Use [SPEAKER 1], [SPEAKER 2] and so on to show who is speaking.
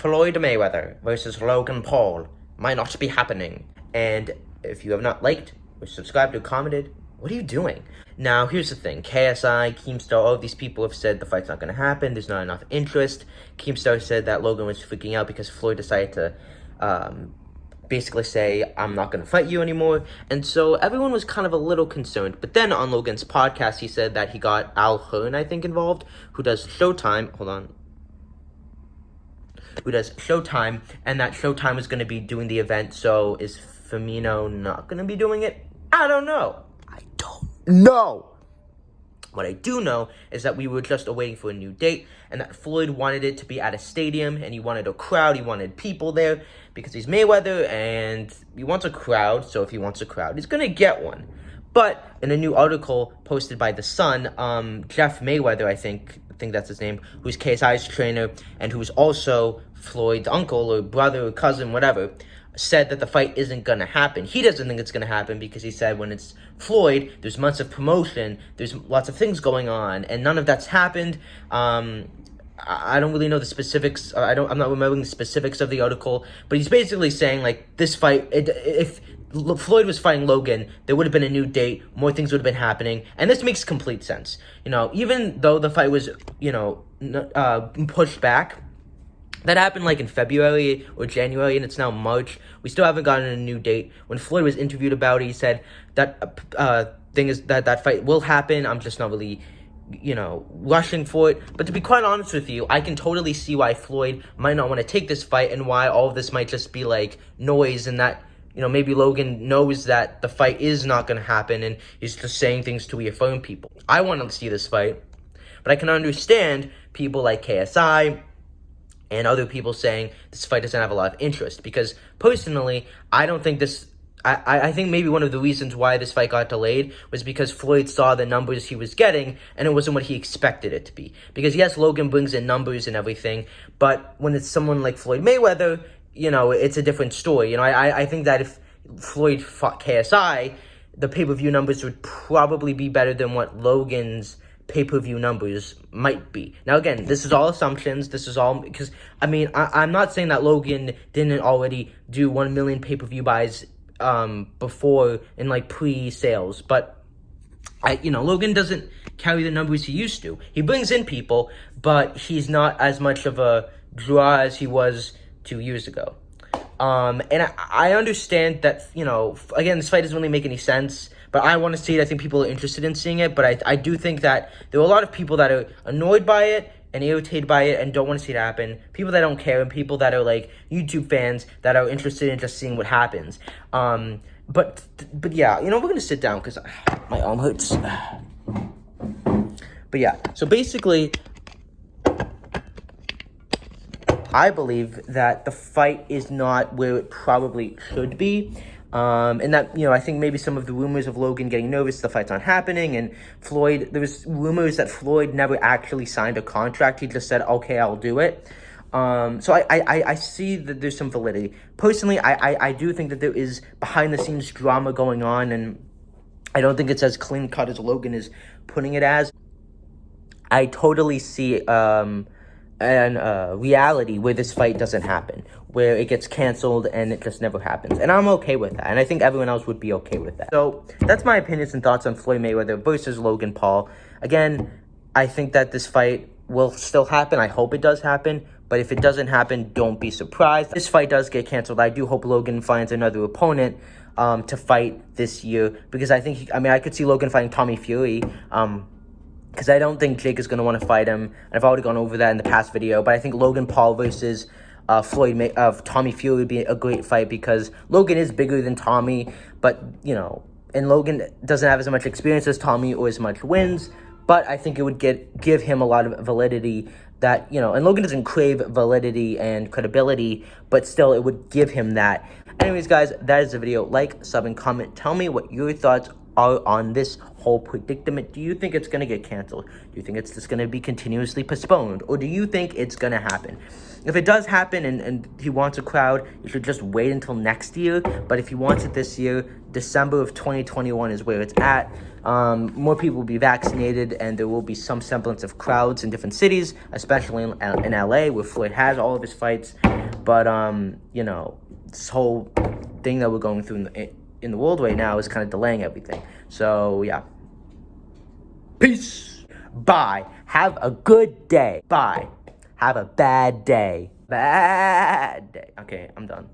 [SPEAKER 1] Floyd Mayweather versus Logan Paul might not be happening. And if you have not liked or subscribed or commented, what are you doing? Now, here's the thing. KSI, Keemstar, all of these people have said the fight's not going to happen. There's not enough interest. Keemstar said that Logan was freaking out because Floyd decided to basically say, I'm not going to fight you anymore. And so everyone was kind of a little concerned. But then on Logan's podcast, he said that he got Al Hearn, I think, involved, who does Showtime. Hold on. Who does Showtime, and that Showtime is going to be doing the event. So is Firmino not going to be doing it? I don't know. No. What I do know is that we were just awaiting for a new date, and that Floyd wanted it to be at a stadium, and he wanted a crowd, he wanted people there, because he's Mayweather, and he wants a crowd, so if he wants a crowd, he's gonna get one. But in a new article posted by The Sun, Jeff Mayweather, I think that's his name, who's KSI's trainer, and who's also Floyd's uncle, or brother, or cousin, whatever, said that the fight isn't going to happen. He doesn't think it's going to happen because he said when it's Floyd, there's months of promotion, there's lots of things going on, and none of that's happened. I don't really know the specifics. I'm not remembering the specifics of the article, but he's basically saying, like, this fight, if Floyd was fighting Logan, there would have been a new date, more things would have been happening, and this makes complete sense. You know, even though the fight was, pushed back, that happened like in February or January, and it's now March. We still haven't gotten a new date. When Floyd was interviewed about it, he said that that fight will happen. I'm just not really, rushing for it. But to be quite honest with you, I can totally see why Floyd might not want to take this fight, and why all of this might just be like noise, and that, maybe Logan knows that the fight is not going to happen, and he's just saying things to reaffirm people. I want to see this fight, but I can understand people like KSI and other people saying this fight doesn't have a lot of interest, because personally, I don't think this, I think maybe one of the reasons why this fight got delayed was because Floyd saw the numbers he was getting, and it wasn't what he expected it to be. Because yes, Logan brings in numbers and everything, but when it's someone like Floyd Mayweather, it's a different story. I think that if Floyd fought KSI, the pay-per-view numbers would probably be better than what Logan's pay-per-view numbers might be. Now, again, this is all assumptions. This is all because, I'm not saying that Logan didn't already do 1 million pay-per-view buys before in, like, pre-sales, but Logan doesn't carry the numbers he used to. He brings in people, but he's not as much of a draw as he was 2 years ago. And I understand that, again, this fight doesn't really make any sense, but I want to see it. I think people are interested in seeing it, but I do think that there are a lot of people that are annoyed by it and irritated by it and don't want to see it happen. People that don't care, and people that are like YouTube fans that are interested in just seeing what happens. But yeah, we're going to sit down because my arm hurts. But yeah, so basically, I believe that the fight is not where it probably should be. And that, I think maybe some of the rumors of Logan getting nervous, the fight's not happening, and Floyd, there was rumors that Floyd never actually signed a contract. He just said, okay, I'll do it. So I see that there's some validity. Personally, I do think that there is behind-the-scenes drama going on, and I don't think it's as clean-cut as Logan is putting it as. I totally see reality where this fight doesn't happen, where it gets canceled and it just never happens. And I'm okay with that, and I think everyone else would be okay with that. So that's my opinions and thoughts on Floyd Mayweather versus Logan Paul. Again, I think that this fight will still happen. I hope it does happen, but if it doesn't happen, don't be surprised. This fight does get canceled. I do hope Logan finds another opponent to fight this year, because I think I could see Logan fighting Tommy Fury, because I don't think Jake is going to want to fight him. And I've already gone over that in the past video. But I think Logan Paul versus Tommy Fury would be a great fight, because Logan is bigger than Tommy. But, and Logan doesn't have as much experience as Tommy or as much wins. But I think it would give him a lot of validity that, and Logan doesn't crave validity and credibility, but still it would give him that. Anyways, guys, that is the video. Like, sub, and comment. Tell me what your thoughts are on this whole predicament. Do you think it's going to get canceled? Do you think it's just going to be continuously postponed? Or do you think it's going to happen? if it does happen and he wants a crowd, you should just wait until next year. But if he wants it this year, December of 2021 is where it's at. More people will be vaccinated, and there will be some semblance of crowds in different cities, especially in LA, where Floyd has all of his fights. But, you know, this whole thing that we're going through in the world right now is kind of delaying everything. So, yeah. Peace. Bye. Have a good day. Bye. Have a bad day. Bad day. Okay, I'm done.